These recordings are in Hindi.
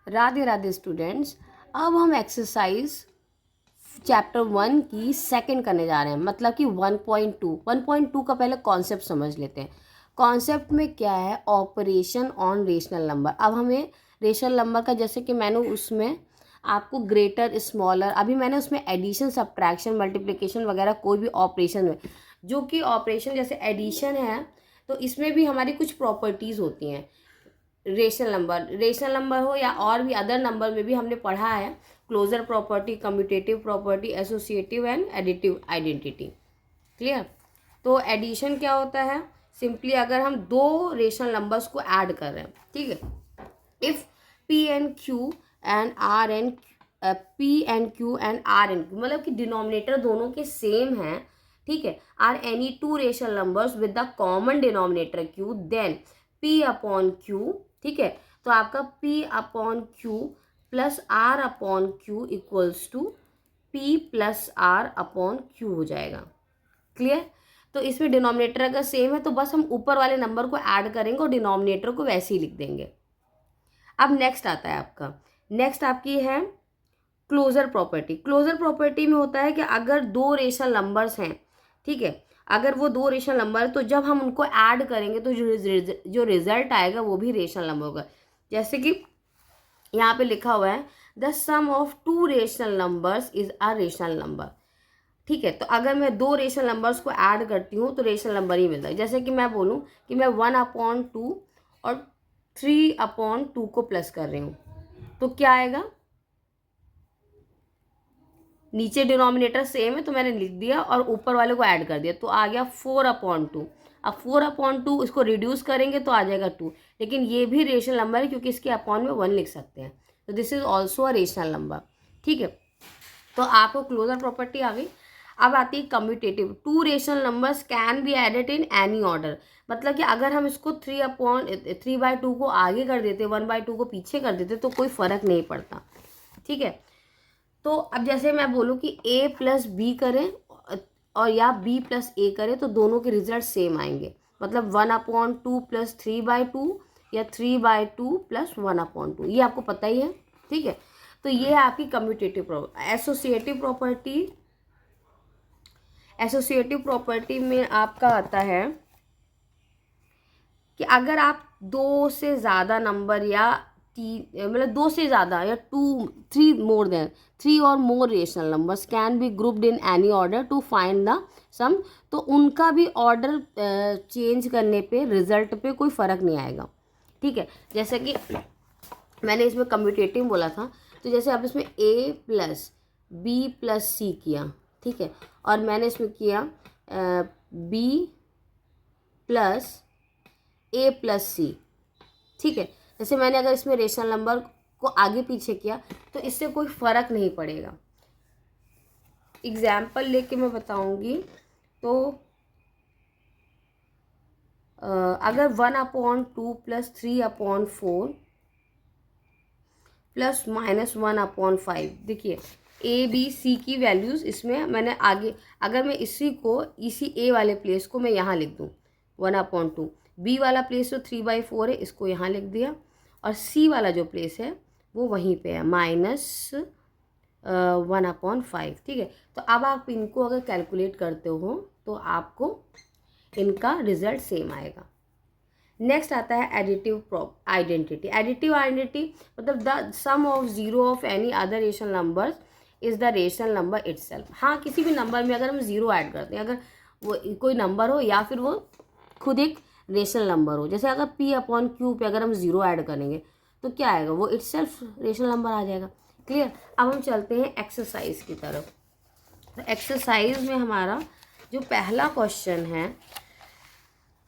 राधे राधे स्टूडेंट्स। अब हम एक्सरसाइज चैप्टर 1 की सेकंड करने जा रहे हैं, मतलब कि 1.2 का पहले कॉन्सेप्ट समझ लेते हैं। कॉन्सेप्ट में क्या है? Operation on rational number. अब हमें रेशनल नंबर का, जैसे कि मैंने उसमें आपको ग्रेटर स्मॉलर, अभी मैंने उसमें एडिशन सब्ट्रैक्शन मल्टीप्लिकेशन वगैरह कोई भी ऑपरेशन में, जो कि ऑपरेशन जैसे एडिशन है तो इसमें भी हमारी कुछ प्रॉपर्टीज़ होती हैं। रेशनल नंबर हो या और भी अदर नंबर में भी हमने पढ़ा है closure property, commutative property, associative and additive identity. Clear? तो एडिशन क्या होता है? सिंपली अगर हम दो रेशनल नंबर्स को ऐड कर रहे हैं, ठीक है, if P and Q and R and P and Q and R and Q, मतलब कि डिनोमिनेटर दोनों के सेम हैं, ठीक है, are any two rational numbers with the common denominator Q, then P upon Q, ठीक है, तो आपका P upon Q plus R upon Q equals to P plus R upon Q हो जाएगा। क्लियर? तो इसमें डिनोमिनेटर अगर सेम है तो बस हम ऊपर वाले नंबर को ऐड करेंगे और डिनोमिनेटर को वैसे ही लिख देंगे। अब नेक्स्ट आता है आपका, नेक्स्ट आपकी है क्लोजर प्रॉपर्टी। क्लोजर प्रॉपर्टी में होता है कि अगर दो रेशनल नंबर्स हैं, ठीक है, अगर वो दो रेशनल नंबर, तो जब हम उनको ऐड करेंगे तो जो रिजल्ट आएगा वो भी रेशनल नंबर होगा। जैसे कि यहाँ पे लिखा हुआ है the sum of two rational numbers is a rational number. ठीक है, तो अगर मैं दो रेशनल नंबर्स को ऐड करती हूँ तो रेशनल नंबर ही मिलता है। जैसे कि मैं बोलूँ कि मैं 1/2 और 3/2 को प्लस कर रही हूँ, तो क्या आएगा? नीचे डिनोमिनेटर सेम है तो मैंने लिख दिया और ऊपर वाले को ऐड कर दिया, तो आ गया 4/2। अब 4/2 इसको रिड्यूस करेंगे तो आ जाएगा 2, लेकिन ये भी रेशनल नंबर है क्योंकि इसके अपॉन में 1 लिख सकते हैं, तो this is also a rational number. ठीक है, तो आपको क्लोजर प्रॉपर्टी आ गई। अब आती है commutative. Two rational numbers can be added in any order, मतलब कि अगर हम इसको 3/2 को आगे कर देते, 1/2 को पीछे कर देते तो कोई फर्क नहीं पड़ता। ठीक है, तो अब जैसे मैं बोलूँ कि a प्लस बी करें और या b प्लस a करें तो दोनों के रिजल्ट सेम आएंगे, मतलब 1/2 प्लस 3/2 या 3/2 प्लस 1/2, ये आपको पता ही है। ठीक है, तो ये है आपकी कम्यूटेटिव प्रॉपर्टी। एसोसिएटिव प्रॉपर्टी में आपका आता है कि अगर आप दो से ज़्यादा नंबर या मतलब दो से ज़्यादा या 3 और more rational numbers can be grouped in any order to find the sum, तो उनका भी ऑर्डर चेंज करने पे रिजल्ट पे कोई फ़र्क नहीं आएगा। ठीक है, जैसे कि मैंने इसमें कम्यूटेटिव बोला था, तो जैसे अब इसमें a प्लस बी प्लस सी किया, ठीक है, और मैंने इसमें किया b प्लस a प्लस सी। ठीक है, जैसे मैंने अगर इसमें रेशनल नंबर को आगे पीछे किया तो इससे कोई फर्क नहीं पड़ेगा। एग्जाम्पल लेके मैं बताऊंगी, तो अगर 1/2 प्लस 3/4 प्लस -1/5, देखिए ए बी सी की वैल्यूज़ इसमें मैंने आगे, अगर मैं इसी ए वाले प्लेस को मैं यहाँ लिख दूँ 1/2, बी वाला प्लेस जो 3/4 है इसको यहाँ लिख दिया, और सी वाला जो प्लेस है वो वहीं पे है -1/5। ठीक है, तो अब आप इनको अगर कैलकुलेट करते हो तो आपको इनका रिजल्ट सेम आएगा। नेक्स्ट आता है एडिटिव आइडेंटिटी। एडिटिव आइडेंटिटी मतलब the sum of zero of any other rational number is the rational number itself. हाँ, किसी भी नंबर में अगर हम जीरो ऐड करते हैं, अगर वो कोई नंबर हो या फिर वो खुद एक रेशनल नंबर हो, जैसे अगर p/q पे अगर हम जीरो ऐड करेंगे तो क्या आएगा? वो इटसेल्फ रेशनल नंबर आ जाएगा। क्लियर? अब हम चलते हैं एक्सरसाइज की तरफ। तो एक्सरसाइज में हमारा जो पहला क्वेश्चन है,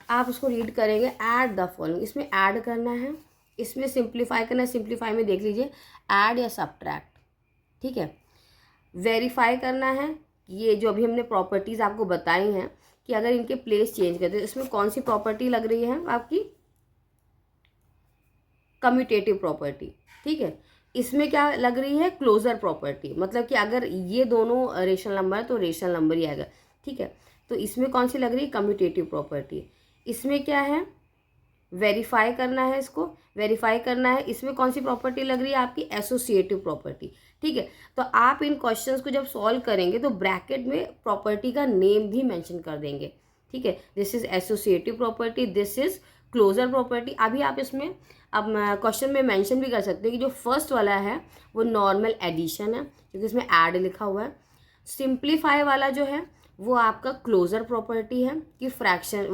आप उसको रीड करेंगे, ऐड द फॉलोइंग, इसमें ऐड करना है, इसमें सिंप्लीफाई करना है। सिंप्लीफाई में देख लीजिए ऐड या सब्ट्रैक्ट। ठीक है, वेरीफाई करना है, ये जो अभी हमने प्रॉपर्टीज़ आपको बताई हैं कि अगर इनके प्लेस चेंज करते हैं इसमें कौन सी प्रॉपर्टी लग रही है आपकी? Commutative property. ठीक है, इसमें क्या लग रही है? क्लोजर प्रॉपर्टी, मतलब कि अगर ये दोनों रेशनल नंबर है तो रेशनल नंबर ही आएगा। ठीक है, तो इसमें कौन सी लग रही है? Commutative property. इसमें क्या है? वेरीफाई करना है, इसको वेरीफाई करना है। इसमें कौन सी प्रॉपर्टी लग रही है आपकी, एसोसिएटिव प्रॉपर्टी। ठीक है, तो आप इन क्वेश्चंस को जब सॉल्व करेंगे तो ब्रैकेट में प्रॉपर्टी का नेम भी मेंशन कर देंगे। ठीक है, this is associative property, this is closure property. अभी आप इसमें अब क्वेश्चन में मेंशन भी कर सकते हैं कि जो फर्स्ट वाला है वो नॉर्मल एडिशन है क्योंकि इसमें ऐड लिखा हुआ है। सिंप्लीफाई वाला जो है वो आपका क्लोजर प्रॉपर्टी है कि फ्रैक्शन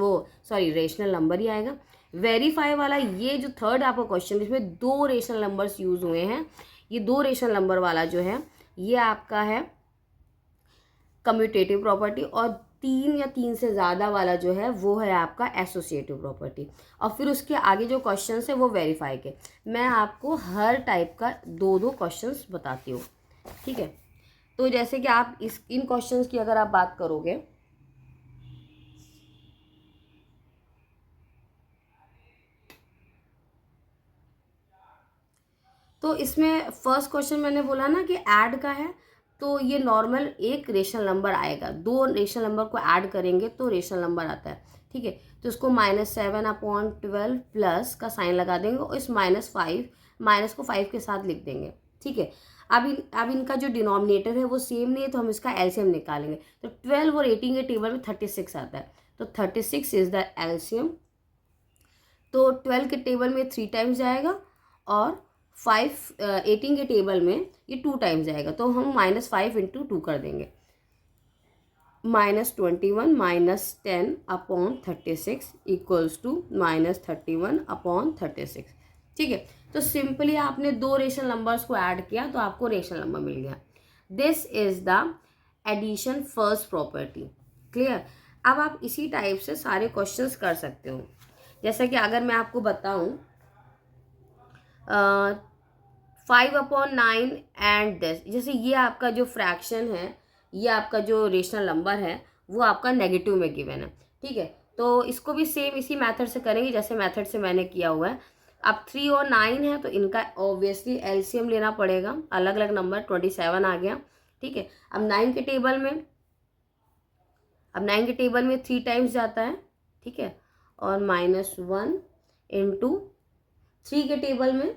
रेशनल नंबर ही आएगा। वेरीफाई वाला ये जो थर्ड आपका क्वेश्चन, इसमें 2 रेशनल नंबर्स यूज हुए हैं, ये 2 रेशनल नंबर वाला जो है ये आपका है कम्यूटेटिव प्रॉपर्टी, और 3 या 3 से ज़्यादा वाला जो है वो है आपका एसोसिएटिव प्रॉपर्टी। और फिर उसके आगे जो क्वेश्चन है वो वेरीफाई के। मैं आपको हर टाइप का 2-2 क्वेश्चन बताती हूँ। ठीक है, तो जैसे कि आप इन क्वेश्चंस की अगर आप बात करोगे तो इसमें फर्स्ट क्वेश्चन मैंने बोला ना कि ऐड का है, तो ये नॉर्मल एक रेशनल नंबर आएगा, 2 रेशनल नंबर को ऐड करेंगे तो रेशनल नंबर आता है। ठीक है, तो इसको -7/12 प्लस का साइन लगा देंगे और इस -5 माइनस को 5 के साथ लिख देंगे। ठीक है, अब इनका जो डिनोमिनेटर है वो सेम नहीं है तो हम इसका एलसीएम निकालेंगे। तो 12 और 18 के टेबल में 36 आता है, तो 36 इज द एलसीएम। तो 12 के टेबल में 3 टाइम्स जाएगा और 18 के टेबल में ये 2 टाइम्स जाएगा, तो हम -5 × 2 कर देंगे। -21 -10/36 इक्वल्स टू -31/36। ठीक है, तो सिंपली आपने 2 रेशनल नंबर्स को ऐड किया तो आपको रेशनल नंबर मिल गया। This is the addition first property. Clear. अब आप इसी टाइप से सारे क्वेश्चंस कर सकते हो। जैसा कि अगर मैं आपको बताऊं 5/9 एंड दिस, जैसे ये आपका जो फ्रैक्शन है, ये आपका जो रेशनल नंबर है वो आपका नेगेटिव में गिवन है। ठीक है, तो इसको भी सेम इसी मेथड से करेंगे जैसे मेथड से मैंने किया हुआ है। अब 3 और 9 है तो इनका ऑब्वियसली एलसीएम लेना पड़ेगा, अलग अलग नंबर 27 आ गया। ठीक है, अब 9 के टेबल में 3 टाइम्स जाता है। ठीक है, और -1 × 3 के टेबल में,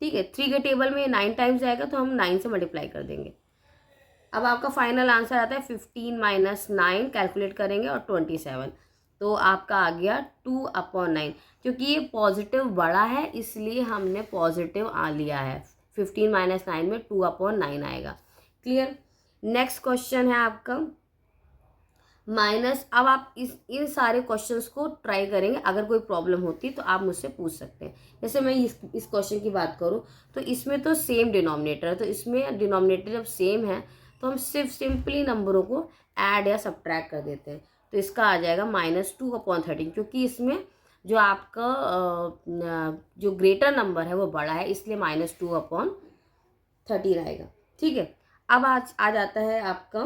ठीक है 3 के टेबल में 9 टाइम्स जाएगा तो हम 9 से मल्टीप्लाई कर देंगे। अब आपका फाइनल आंसर आता है 15 - 9, कैलकुलेट करेंगे और 27, तो आपका आ गया 2/9। क्योंकि ये पॉजिटिव बड़ा है इसलिए हमने पॉजिटिव आ लिया है। 15 - 9 में 2/9 आएगा। क्लियर। नेक्स्ट क्वेश्चन है आपका माइनस। अब आप इन सारे क्वेश्चंस को ट्राई करेंगे, अगर कोई प्रॉब्लम होती तो आप मुझसे पूछ सकते हैं। जैसे मैं इस क्वेश्चन की बात करूं तो इसमें तो सेम डिनोमिनेटर है, तो इसमें डिनोमिनेटर जब सेम है तो हम सिर्फ सिंपली नंबरों को ऐड या सब्ट्रैक्ट कर देते हैं। तो इसका आ जाएगा -2/13, क्योंकि इसमें जो आपका जो ग्रेटर नंबर है वो बड़ा है इसलिए -2/13 आएगा। ठीक है, अब आज आ जाता है आपका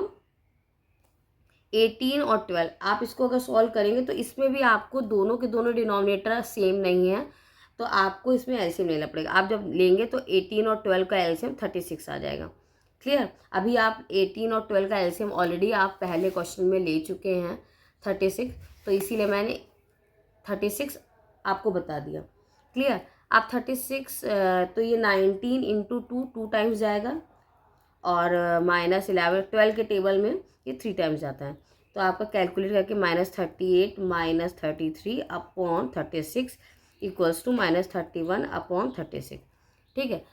18 और 12। आप इसको अगर सॉल्व करेंगे तो इसमें भी आपको दोनों के दोनों डिनोमिनेटर सेम नहीं है, तो आपको इसमें एलसीएम लेना पड़ेगा। आप जब लेंगे तो 18 और 12 का एलसीएम 36 आ जाएगा। क्लियर। अभी आप 18 और 12 का एलसीएम ऑलरेडी आप पहले क्वेश्चन में ले चुके हैं 36, तो इसीलिए मैंने 36 आपको बता दिया। क्लियर। आप 36 तो ये 19 × 2 टाइम्स जाएगा और -11 12 के टेबल में ये 3 टाइम्स जाता है, तो आपका कैलकुलेट करके -38 -33/36 इक्वल्स टू -31/36। ठीक है,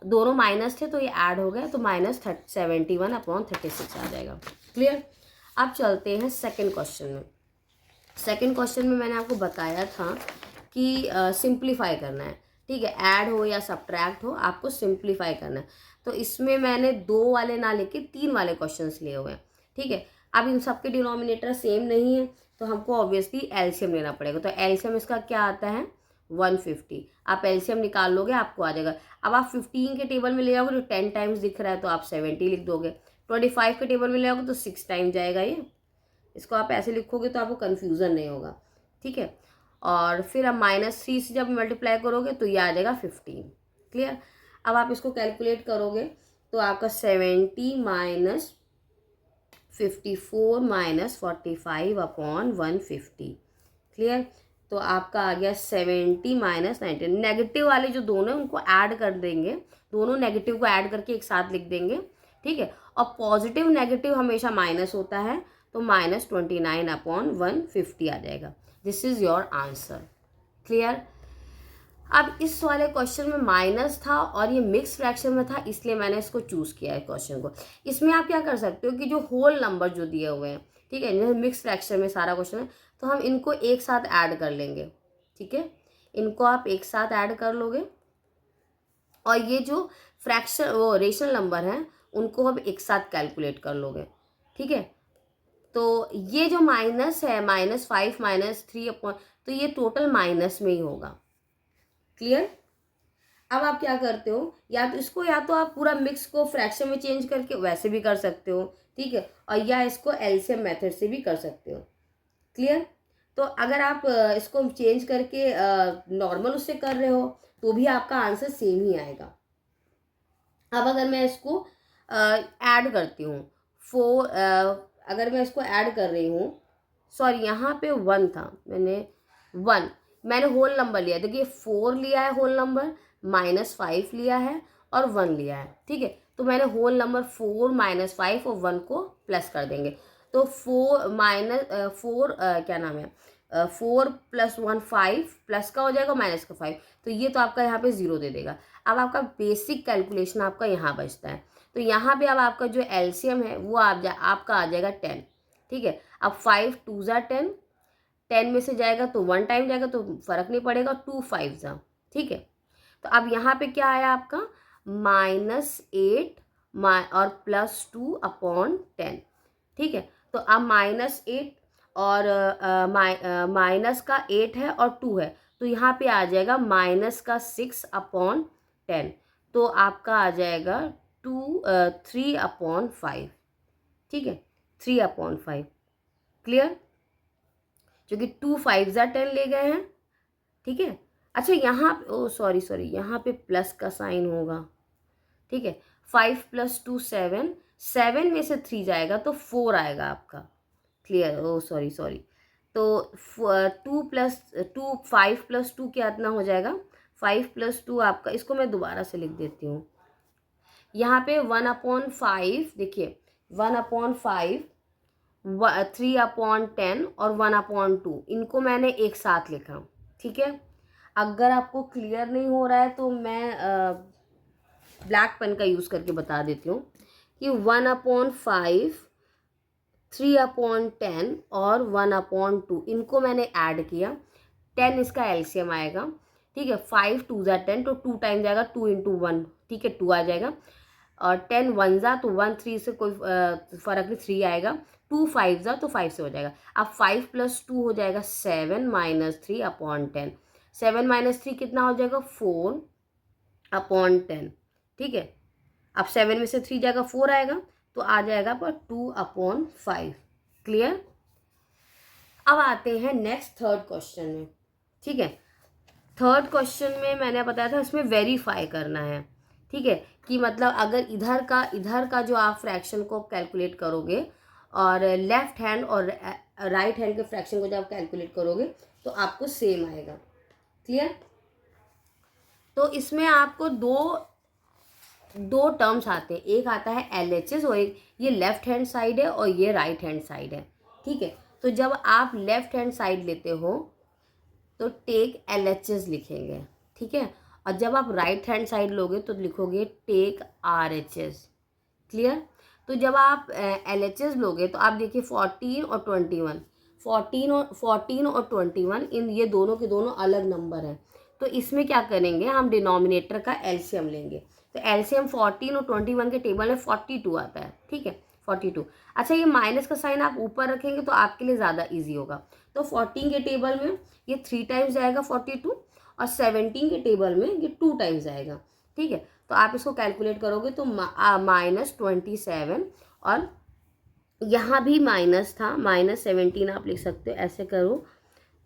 दोनों माइनस थे तो ये ऐड हो गया तो -71/36 आ जाएगा। क्लियर। अब चलते हैं सेकंड क्वेश्चन में। सेकंड क्वेश्चन में मैंने आपको बताया था कि सिंप्लीफाई करना है। ठीक है, ऐड हो या सब्ट्रैक्ट हो आपको सिंप्लीफाई करना है। तो इसमें मैंने 2 वाले ना लेके 3 वाले क्वेश्चंस लिए हुए हैं। ठीक है, अब इन सबके डिनोमिनेटर सेम नहीं है तो हमको ऑब्वियसली एलसीएम लेना पड़ेगा। तो एलसीएम इसका क्या आता है 150। आप एलसीएम निकाल लोगे आपको आ जाएगा। अब आप 15 के टेबल में ले जाओगे तो 10 टाइम्स दिख रहा है तो आप 70 लिख दोगे। 25 के टेबल में ले जाओगे तो 6 टाइम जाएगा ये। इसको आप ऐसे लिखोगे तो आपको कन्फ्यूज़न नहीं होगा। ठीक है, और फिर अब -3 से जब मल्टीप्लाई करोगे तो ये आ जाएगा 15। क्लियर। अब आप इसको कैलकुलेट करोगे तो आपका 70 - 54 - 45/150। क्लियर। तो आपका आ गया 70 माइनस 19। नेगेटिव वाले जो दोनों हैं उनको ऐड कर देंगे, दोनों नेगेटिव को ऐड करके एक साथ लिख देंगे, ठीक है। और पॉजिटिव नेगेटिव हमेशा माइनस होता है, तो -29/150 आ जाएगा। This is your answer. Clear. अब इस वाले क्वेश्चन में माइनस था और ये मिक्स फ्रैक्शन में था, इसलिए मैंने इसको चूज किया है क्वेश्चन को। इसमें आप क्या कर सकते हो कि जो होल नंबर जो दिए हुए हैं, ठीक है, जैसे मिक्स फ्रैक्शन में सारा क्वेश्चन है, तो हम इनको एक साथ ऐड कर लेंगे, ठीक है। इनको आप एक साथ ऐड कर लोगे और ये जो फ्रैक्शन वो रेशनल नंबर हैं उनको हम एक साथ कैलकुलेट कर लोगे, ठीक है। तो ये जो माइनस है, -5 -3 अपॉन, तो ये टोटल माइनस में ही होगा। क्लियर। अब आप क्या करते हो, या तो इसको, या तो आप पूरा मिक्स को फ्रैक्शन में चेंज करके वैसे भी कर सकते हो, ठीक है, और या इसको एलसीएम मेथड से भी कर सकते हो। क्लियर। तो अगर आप इसको चेंज करके नॉर्मल उससे कर रहे हो तो भी आपका आंसर सेम ही आएगा। अब अगर मैं इसको ऐड करती हूँ, अगर मैं इसको ऐड कर रही हूँ, सॉरी यहाँ पे 1 था, मैंने होल नंबर लिया, देखिए 4 लिया है होल नंबर, -5 लिया है और 1 लिया है, ठीक है। तो मैंने होल नंबर 4 -5 और 1 को प्लस कर देंगे, तो 4 क्या नाम है, 4 + 1 5, प्लस का हो जाएगा माइनस का 5, तो ये तो आपका यहाँ पे 0 दे देगा। अब आपका बेसिक कैलकुलेशन आपका यहाँ बचता है, तो यहाँ पे अब आपका जो एलसीएम है वो आपका आ जाएगा 10, ठीक है। अब 5 2 ज़ा 10, 10 में से जाएगा तो 1 टाइम जाएगा तो फर्क नहीं पड़ेगा, 2 5 ज़ा, ठीक है। तो अब यहाँ पे क्या आया आपका -8 और +2/10, ठीक है। तो अब -8 और माइनस का 8 है और 2 है, तो यहाँ पे आ जाएगा -6/10, तो आपका आ जाएगा 3/5, ठीक है, 3/5। क्लियर। जो कि 2 5 ज़ा 10 ले गए हैं, ठीक है। अच्छा यहाँ सॉरी यहाँ पे प्लस का साइन होगा, ठीक है। 5 + 2 7, 7 में से 3 जाएगा तो 4 आएगा आपका। क्लियर। सॉरी, तो 2 + 2 5 + 2 कितना हो जाएगा, 5 + 2 आपका, इसको मैं दोबारा से लिख देती हूँ। यहाँ पे 1/5, देखिए 1/5, 3/10 और 1/2, इनको मैंने एक साथ लिखा, ठीक है। अगर आपको क्लियर नहीं हो रहा है तो मैं ब्लैक पेन का यूज़ करके बता देती हूँ कि 1/5, 3/10 और 1/2 इनको मैंने ऐड किया, 10 इसका एलसीएम आएगा, ठीक है। 5 2 ज़ा 10, तो 2 टाइम जाएगा, 2 × 1, ठीक है, 2 आ जाएगा, और 10 1 ज़ा तो 1, 3 से कोई फ़र्क नहीं, 3 आएगा, 2 5 ज़ा तो 5 से हो जाएगा। अब 5 + 2 हो जाएगा 7 -3/10, 7 - 3 कितना हो जाएगा, 4/10, ठीक है। अब 7 में से 3 जाएगा 4 आएगा, तो आ जाएगा पर 2/5। क्लियर। अब आते हैं नेक्स्ट थर्ड क्वेश्चन में, ठीक है। थर्ड क्वेश्चन में मैंने बताया था इसमें वेरीफाई करना है, ठीक है, कि मतलब अगर इधर का जो आप फ्रैक्शन को कैलकुलेट करोगे और लेफ्ट हैंड और राइट हैंड के फ्रैक्शन को जब आप कैलकुलेट करोगे तो आपको सेम आएगा। क्लियर। तो इसमें आपको दो टर्म्स आते हैं, एक आता है LHS और एक, ये लेफ्ट हैंड साइड है और ये राइट हैंड साइड है, ठीक है। तो जब आप लेफ्ट हैंड साइड लेते हो तो टेक LHS लिखेंगे, ठीक है, और जब आप राइट हैंड साइड लोगे तो लिखोगे टेक RHS। क्लियर। तो जब आप LHS लोगे तो आप देखिए 14 और 21, 14 और 21, इन ये दोनों के दोनों अलग नंबर हैं, तो इसमें क्या करेंगे, हम डिनोमिनेटर का एलसीएम लेंगे, तो एलसीएम 14 और 21 के टेबल में 42 आता है, ठीक है, 42। अच्छा ये माइनस का साइन आप ऊपर रखेंगे तो आपके लिए ज़्यादा इजी होगा, तो 14 के टेबल में ये 3 टाइम्स जाएगा 42, और 17 के टेबल में ये 2 टाइम्स जाएगा, ठीक है। तो आप इसको कैलकुलेट करोगे तो -27, और यहाँ भी माइनस था, -17 आप लिख सकते हो, ऐसे करो,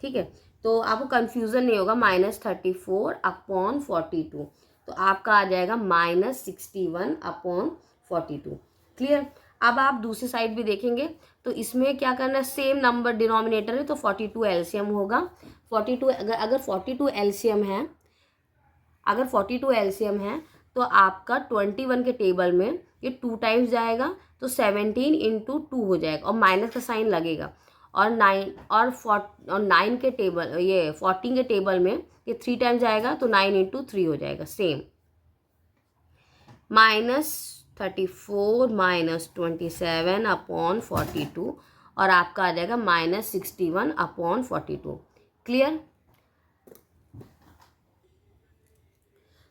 ठीक है, तो आपको कन्फ्यूज़न नहीं होगा, -34/42, तो आपका आ जाएगा -61/42। क्लियर। अब आप दूसरी साइड भी देखेंगे तो इसमें क्या करना है, सेम नंबर डिनोमिनेटर है तो 42 एलसीएम होगा। 42 अगर 42 एलसीएम है, अगर 42 एलसीएम है तो आपका 21 के टेबल में ये 2 टाइम्स जाएगा तो 17 इंटू 2 हो जाएगा और माइनस का साइन लगेगा। और 9 के टेबल, ये 14 के टेबल में ये 3 टाइम्स जाएगा तो 9 इंटू 3 हो जाएगा सेम। -34 -27 अपॉन 42 और आपका आ जाएगा -61 अपॉन 42। क्लियर?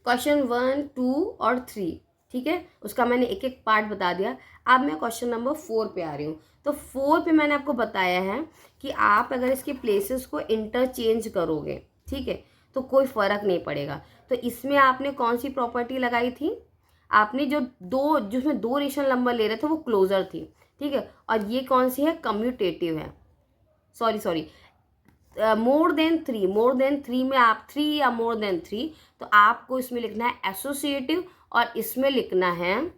क्वेश्चन 1, 2 और 3, ठीक है, उसका मैंने एक एक पार्ट बता दिया। अब मैं क्वेश्चन नंबर 4 पे आ रही हूँ। तो 4 पे मैंने आपको बताया है कि आप अगर इसके प्लेसेस को इंटरचेंज करोगे, ठीक है, तो कोई फ़र्क नहीं पड़ेगा। तो इसमें आपने कौन सी प्रॉपर्टी लगाई थी, आपने जिसमें 2 रेशनल नंबर ले रहे थे वो क्लोजर थी, ठीक है, और ये कौन सी है, कम्यूटेटिव है। सॉरी मोर देन 3 में आप 3 या मोर देन 3, तो आपको इसमें लिखना है एसोसिएटिव और इसमें लिखना है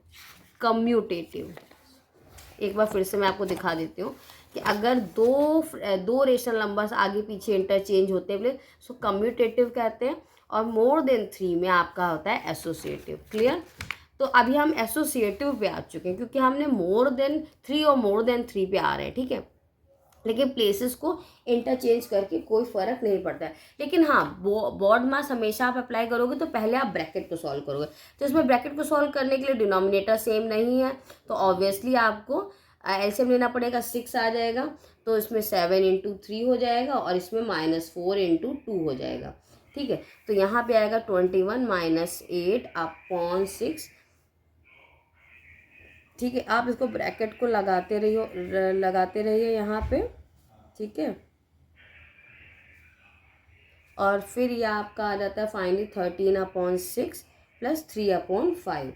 कम्यूटेटिव। एक बार फिर से मैं आपको दिखा देती हूँ कि अगर दो रेशनल नंबर्स आगे पीछे इंटरचेंज होते हैं सो कम्यूटेटिव कहते हैं, और मोर देन 3 में आपका होता है एसोसिएटिव। क्लियर? तो अभी हम एसोसिएटिव पे आ चुके हैं क्योंकि हमने मोर देन 3 और मोर देन 3 पे आ रहे हैं, ठीक है, लेकिन प्लेसेस को इंटरचेंज करके कोई फ़र्क नहीं पड़ता है। लेकिन हाँ, बोर्ड मास हमेशा आप अप्लाई करोगे तो पहले आप ब्रैकेट को सॉल्व करोगे। तो इसमें ब्रैकेट को सॉल्व करने के लिए डिनोमिनेटर सेम नहीं है तो ऑब्वियसली आपको एलसीएम लेना पड़ेगा, 6 आ जाएगा, तो इसमें 7 इंटू 3 हो जाएगा और इसमें -4 इंटू 2 हो जाएगा, ठीक है। तो यहाँ पे आएगा 21 -8 अपॉन 6, ठीक है। आप इसको ब्रैकेट को लगाते रहिए यहाँ पे, ठीक है, और फिर ये आपका आ जाता है फाइनली 13/6 प्लस 3/5।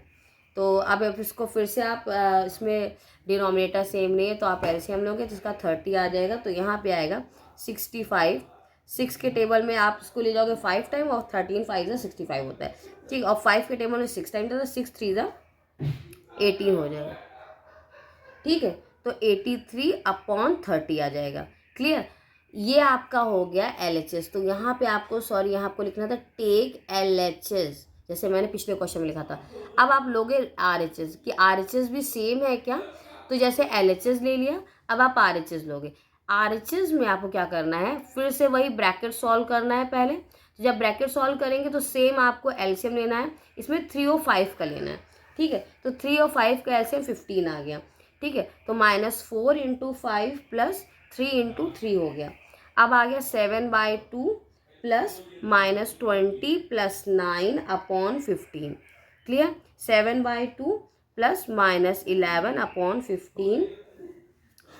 तो अब इसको फिर से आप इसमें डिनोमिनेटर सेम नहीं है तो आप एलसीएम लोगे तो इसका 30 आ जाएगा, तो यहाँ पे आएगा 65। 6 के टेबल में आप इसको ले जाओगे 5 टाइम और 13 5 65 होता है, ठीक, और 5 के टेबल में 6 टाइम, तो 6 3 18 हो जाएगा, ठीक है। तो 83/30 आ जाएगा। क्लियर? ये आपका हो गया LHS। तो यहाँ पे आपको यहाँ आपको लिखना था टेक LHS, जैसे मैंने पिछले क्वेश्चन में लिखा था। अब आप लोगे RHS, कि RHS भी सेम है क्या, तो जैसे LHS ले लिया, अब आप RHS लोगे। RHS में आपको क्या करना है, फिर से वही ब्रैकेट सॉल्व करना है पहले। तो जब ब्रैकेट सॉल्व करेंगे तो सेम आपको एलसीएम लेना है, इसमें 3 और 5 का लेना है, ठीक है। तो 3 और 5 का एलसीएम 15 आ गया, ठीक है। तो -4 इंटू 5 प्लस 3 इंटू 3 हो गया। अब आ गया 7/2 प्लस -20 प्लस 9/15। क्लियर? 7/2 प्लस -11/15।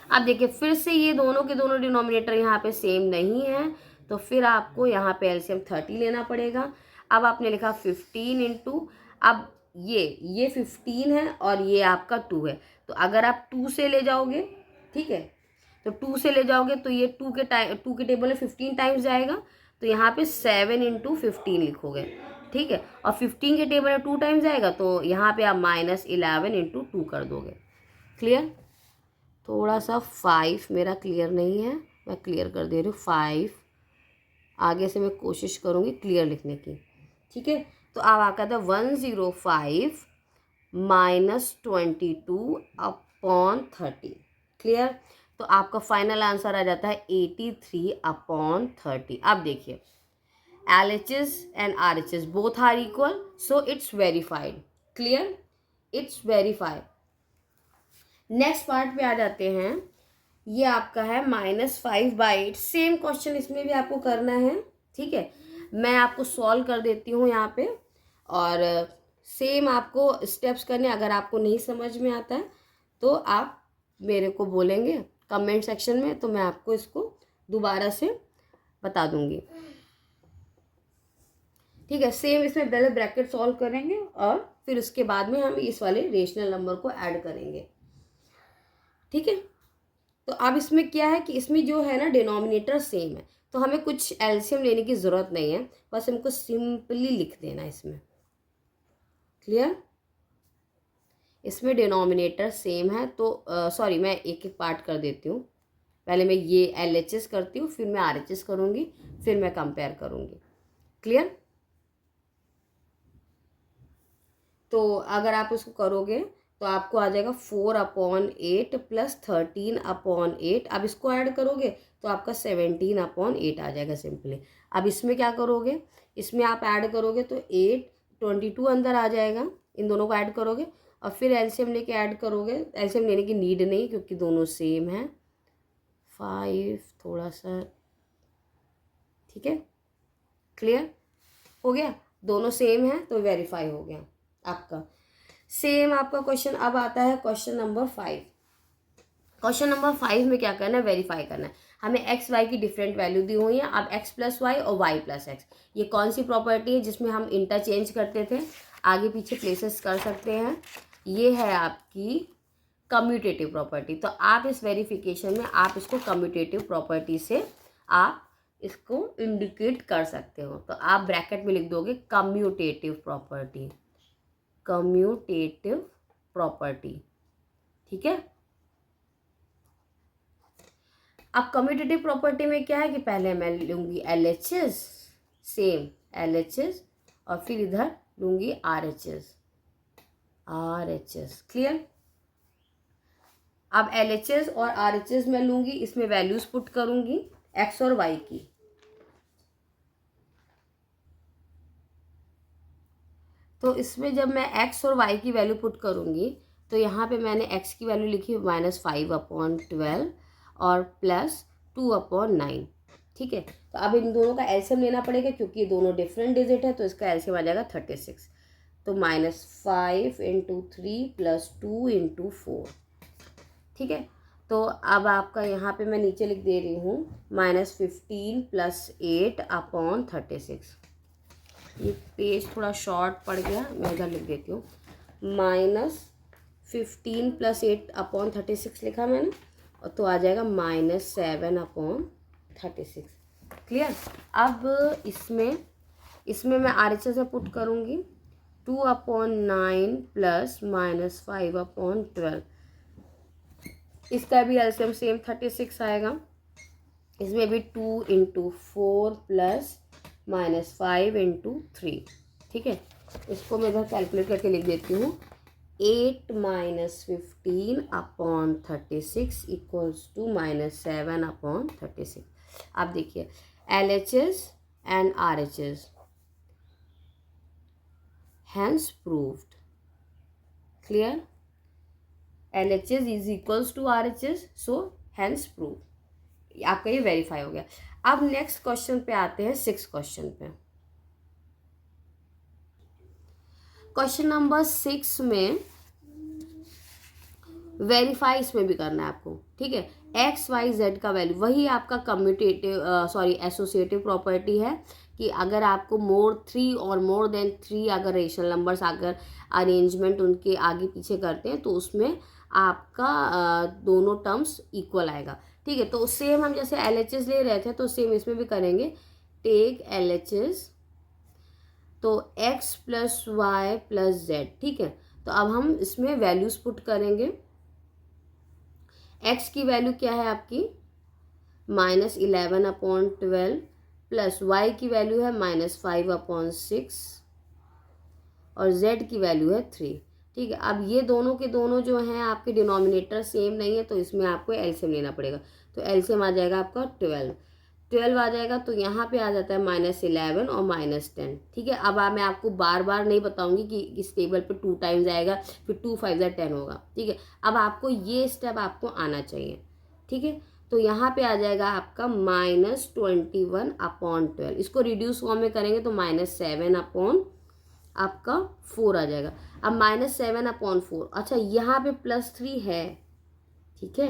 अब देखिए फिर से ये दोनों के दोनों डिनोमिनेटर यहाँ पे सेम नहीं है, तो फिर आपको यहाँ पे एलसीएम 30 लेना पड़ेगा। अब आपने लिखा 15 इंटू, अब ये 15 है और ये आपका 2 है, तो अगर आप 2 से ले जाओगे, ठीक है, तो 2 से ले जाओगे तो ये 2 के टेबल में 15 टाइम्स जाएगा, तो यहाँ पे 7 इंटू 15 लिखोगे, ठीक है, और 15 के टेबल में 2 टाइम्स जाएगा तो यहाँ पे आप -11 इंटू 2 कर दोगे। क्लियर? थोड़ा सा 5 मेरा क्लियर नहीं है, मैं क्लियर कर दे रही हूँ। 5 आगे से मैं कोशिश करूँगी क्लियर लिखने की, ठीक है। तो अब आता था 105 -22/30। क्लियर? तो आपका फाइनल आंसर आ जाता है 83/30। अब देखिए LHS and RHS both are equal, so it's verified. Clear? It's verified. Next part पे आ जाते हैं। ये आपका है -5/8। सेम क्वेश्चन इसमें भी आपको करना है, ठीक है। मैं आपको सॉल्व कर देती हूँ यहाँ पे, और सेम आपको स्टेप्स करने। अगर आपको नहीं समझ में आता है तो आप मेरे को बोलेंगे कमेंट सेक्शन में, तो मैं आपको इसको दोबारा से बता दूंगी, ठीक है। सेम इसमें पहले ब्रैकेट सॉल्व करेंगे और फिर उसके बाद में हम इस वाले रेशनल नंबर को ऐड करेंगे, ठीक है। तो अब इसमें क्या है कि इसमें जो है ना डिनोमिनेटर सेम है, तो हमें कुछ एलसीएम लेने की ज़रूरत नहीं है, बस हमको सिंपली लिख देना इसमें। क्लियर? इसमें डिनोमिनेटर सेम है तो सॉरी मैं एक एक पार्ट कर देती हूँ। पहले मैं ये LHS करती हूँ, फिर मैं RHS करूँगी, फिर मैं कंपेयर करूँगी। क्लियर? तो अगर आप इसको करोगे तो आपको आ जाएगा 4/8 प्लस 13/8। अब इसको ऐड करोगे तो आपका 17/8 आ जाएगा सिंपली। अब इसमें क्या करोगे, इसमें आप ऐड करोगे तो 8/22 अंदर आ जाएगा, इन दोनों को ऐड करोगे और फिर एलसीएम लेके ऐड करोगे। एलसीएम लेने की नीड नहीं क्योंकि दोनों सेम है। 5 थोड़ा सा, ठीक है, क्लियर हो गया, दोनों सेम है तो वेरीफाई हो गया आपका। सेम आपका क्वेश्चन अब आता है क्वेश्चन नंबर 5। क्वेश्चन नंबर 5 में क्या करना है, वेरीफाई करना है। हमें एक्स वाई की डिफरेंट वैल्यू दी हुई है। अब एक्स प्लस वाई और वाई प्लस एक्स, ये कौन सी प्रॉपर्टी है जिसमें हम इंटरचेंज करते थे, आगे पीछे प्लेसेस कर सकते हैं। ये है आपकी कम्यूटेटिव प्रॉपर्टी। तो आप इस वेरिफिकेशन में आप इसको कम्यूटेटिव प्रॉपर्टी से आप इसको इंडिकेट कर सकते हो। तो आप ब्रैकेट में लिख दोगे कम्यूटेटिव प्रॉपर्टी, कम्यूटेटिव प्रॉपर्टी, ठीक है। अब कम्यूटेटिव प्रॉपर्टी में क्या है कि पहले मैं लूँगी LHS, सेम LHS, और फिर इधर लूँगी RHS, क्लियर। अब LHS और RHS मैं लूँगी, इसमें वैल्यूज पुट करूँगी x और y की। तो इसमें जब मैं x और y की वैल्यू पुट करूँगी तो यहाँ पे मैंने x की वैल्यू लिखी -5/12 और +2/9, ठीक है। तो अब इन दोनों का एलसीएम लेना पड़ेगा क्योंकि ये दोनों डिफरेंट डिजिट है, तो इसका एलसीएम आ जाएगा 36। तो -5 × 3 + 2 × 4, ठीक है। तो अब आपका यहाँ पे मैं नीचे लिख दे रही हूँ -15 + 8/36। ये पेज थोड़ा शॉर्ट पड़ गया, मैं इधर लिख देती हूँ। -15 + 8/36 लिखा मैंने, और तो आ जाएगा -7/36, क्लियर। अब इसमें मैं RHS में पुट करूँगी 2/9 + -5/12। इसका भी एलसीएम सेम 36 आएगा। इसमें भी 2 × 4 + -5 × 3, ठीक है। इसको मैं इधर कैलकुलेट करके लिख देती हूँ। 8 - 15/36 = -7/36। अब देखिए LHS and RHS hence proved, clear। LHS is equals to RHS, so hence proved। आपका ये वेरीफाई हो गया। अब नेक्स्ट क्वेश्चन पे आते हैं, 6 क्वेश्चन पे। क्वेश्चन नंबर 6 में वेरीफाई इसमें भी करना है आपको, ठीक है। XYZ का वैल्यू वही आपका कम्यूटेटिव एसोसिएटिव प्रॉपर्टी है कि अगर आपको Ⅲ और ⅓ अगर रेशनल नंबर्स अगर अरेंजमेंट उनके आगे पीछे करते हैं तो उसमें आपका दोनों टर्म्स इक्वल आएगा, ठीक है। तो सेम हम जैसे LHS ले रहे थे तो सेम इसमें भी करेंगे। टेक LHS, तो x + y + z, ठीक है। तो अब हम इसमें वैल्यूज पुट करेंगे। x की वैल्यू क्या है आपकी -11/12 प्लस y की वैल्यू है -5/6 और z की वैल्यू है 3, ठीक है। अब ये दोनों के दोनों जो हैं आपके डिनोमिनेटर सेम नहीं है, तो इसमें आपको एलसीएम लेना पड़ेगा। तो एलसीएम आ जाएगा आपका 12 आ जाएगा। तो यहाँ पे आ जाता है -11 और -10, ठीक है। अब मैं आपको बार बार नहीं बताऊंगी कि इस टेबल पे 2 टाइम्स आएगा, फिर 2 × 5 = 10 होगा, ठीक है। अब आपको ये स्टेप आपको आना चाहिए, ठीक है। तो यहाँ पे आ जाएगा आपका -21/12। इसको रिड्यूस फॉर्म में करेंगे तो -7/4 आ जाएगा। अब -7/4, अच्छा यहाँ पे +3 है, ठीक है।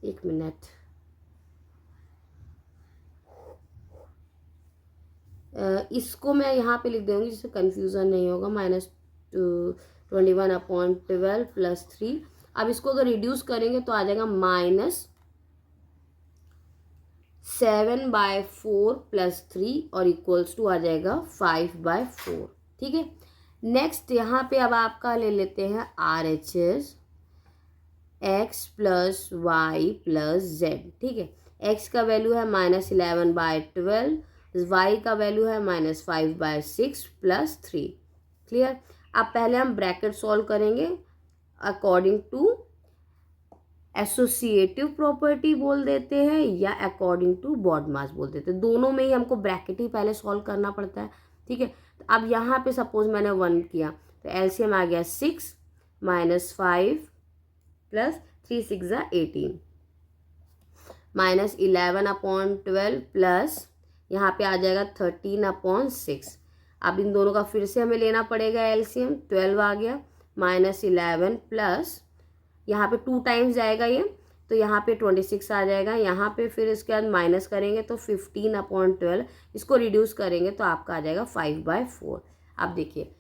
एक मिनट, इसको मैं यहाँ पे लिख दूँगी जिससे कन्फ्यूज़न नहीं होगा। -21/12 + 3। अब इसको अगर रिड्यूस करेंगे तो आ जाएगा -7/4 + 3 और इक्वल्स टू आ जाएगा 5/4, ठीक है। नेक्स्ट यहाँ पे अब आपका ले लेते हैं RHS x plus Y plus Z. ठीक है, x का वैल्यू है -11/12, y का वैल्यू है -5/6 प्लस 3। क्लियर। अब पहले हम ब्रैकेट सॉल्व करेंगे अकॉर्डिंग टू एसोसिएटिव प्रॉपर्टी बोल देते हैं या अकॉर्डिंग टू BODMAS बोल देते हैं। दोनों में ही हमको ब्रैकेट ही पहले सॉल्व करना पड़ता है। ठीक है, अब यहाँ पे सपोज मैंने 1 किया तो एलसीएम आ गया 6 -5 प्लस 3 6 = 18 -11/12 प्लस यहाँ पे आ जाएगा 13/6। अब इन दोनों का फिर से हमें लेना पड़ेगा एलसीएम। 12 आ गया -11 प्लस यहाँ पे 2 टाइम्स जाएगा ये, तो यहाँ पे 26 आ जाएगा। यहाँ पे फिर इसके बाद माइनस करेंगे तो 15/12, इसको रिड्यूस करेंगे तो आपका आ जाएगा 5/4। अब देखिए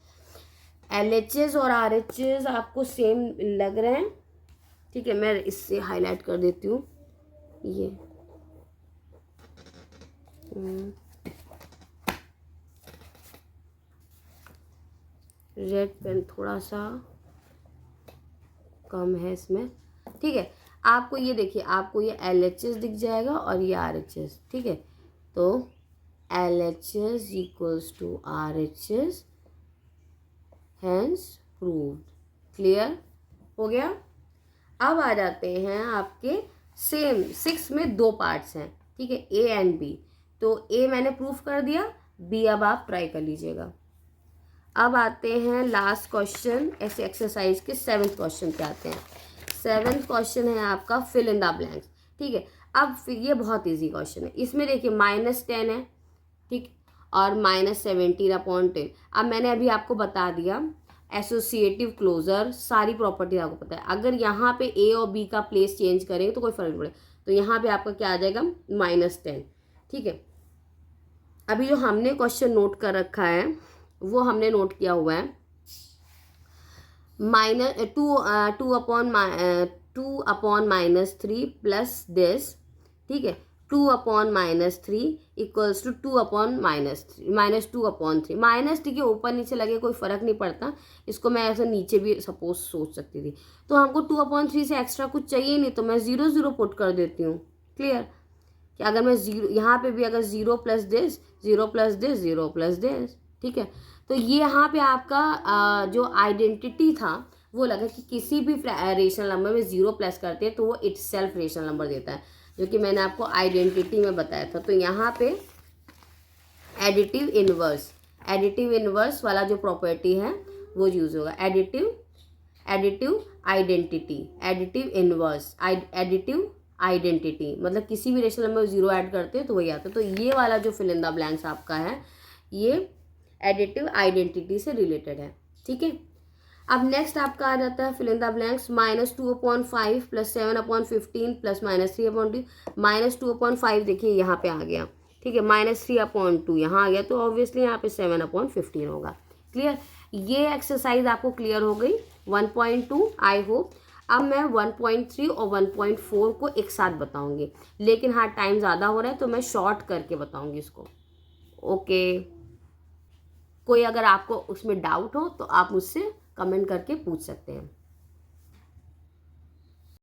LHS और RHS आपको सेम लग रहे हैं। ठीक है, मैं इससे हाईलाइट कर देती हूँ ये। रेड पेन थोड़ा सा कम है इसमें। ठीक है, आपको ये देखिए, आपको ये LHS दिख जाएगा और ये RHS। ठीक है, तो LHS = RHS, hence proved. Clear हो गया। अब आ जाते हैं आपके सेम 6 में 2 पार्ट्स हैं। ठीक है, A एंड B। तो A मैंने प्रूफ कर दिया, B अब आप ट्राई कर लीजिएगा। अब आते हैं लास्ट क्वेश्चन, ऐसे एक्सरसाइज के 7th क्वेश्चन पे आते हैं। 7th क्वेश्चन है आपका फिल इन द ब्लैंक्स। ठीक है, अब फिर ये बहुत इजी क्वेश्चन है। इसमें देखिए -10 है, ठीक, और -17/10। अब मैंने अभी आपको बता दिया एसोसिएटिव क्लोजर, सारी प्रॉपर्टी आपको पता है। अगर यहाँ पे A और B का प्लेस चेंज करेंगे तो कोई फर्क नहीं पड़ेगा, तो यहाँ पे आपका क्या आ जाएगा -10। ठीक है, अभी जो हमने क्वेश्चन नोट कर रखा है वो हमने नोट किया हुआ है -2/-3 प्लस दिस। ठीक है, 2/-3 इक्वल्स टू 2/-3 माइनस। ठीक है, ऊपर नीचे लगे कोई फ़र्क नहीं पड़ता, इसको मैं ऐसे नीचे भी सपोज सोच सकती थी। तो हमको 2/3 से एक्स्ट्रा कुछ चाहिए नहीं, तो मैं 0 0 पुट कर देती हूँ। क्लियर, कि अगर मैं 0 यहाँ पे भी अगर 0 + दिस 0 + दिस 0 + दिस। ठीक है, तो ये यहाँ पे आपका जो आइडेंटिटी था वो लगा कि किसी भी रेशनल नंबर में 0 प्लस करते हैं तो वो इटसेल्फ रेशनल नंबर देता है, जो कि मैंने आपको आइडेंटिटी में बताया था। तो यहाँ पे एडिटिव इनवर्स वाला जो प्रॉपर्टी है वो यूज होगा। Additive identity, additive inverse, additive identity, मतलब किसी भी रेशनल नंबर में 0 ऐड करते हैं तो वही आता है। तो ये वाला जो फिल इन द ब्लैंक्स आपका है ये एडिटिव आइडेंटिटी से रिलेटेड है। ठीक है, अब नेक्स्ट आपका आ जाता है fill in the blanks -2/5 plus 7/15 plus -3/2। -2/5 देखिए यहाँ पे आ गया। ठीक है, -3/2 यहाँ आ गया, तो ऑब्वियसली यहाँ पे 7/15 होगा। क्लियर, ये एक्सरसाइज आपको क्लियर हो गई 1.2 आई होप। अब मैं 1.3 और 1.4 को एक साथ बताऊंगी, लेकिन हाँ टाइम ज़्यादा हो रहा है तो मैं शॉर्ट करके बताऊंगी इसको। ओके, कोई अगर आपको उसमें डाउट हो तो आप मुझसे कमेंट करके पूछ सकते हैं।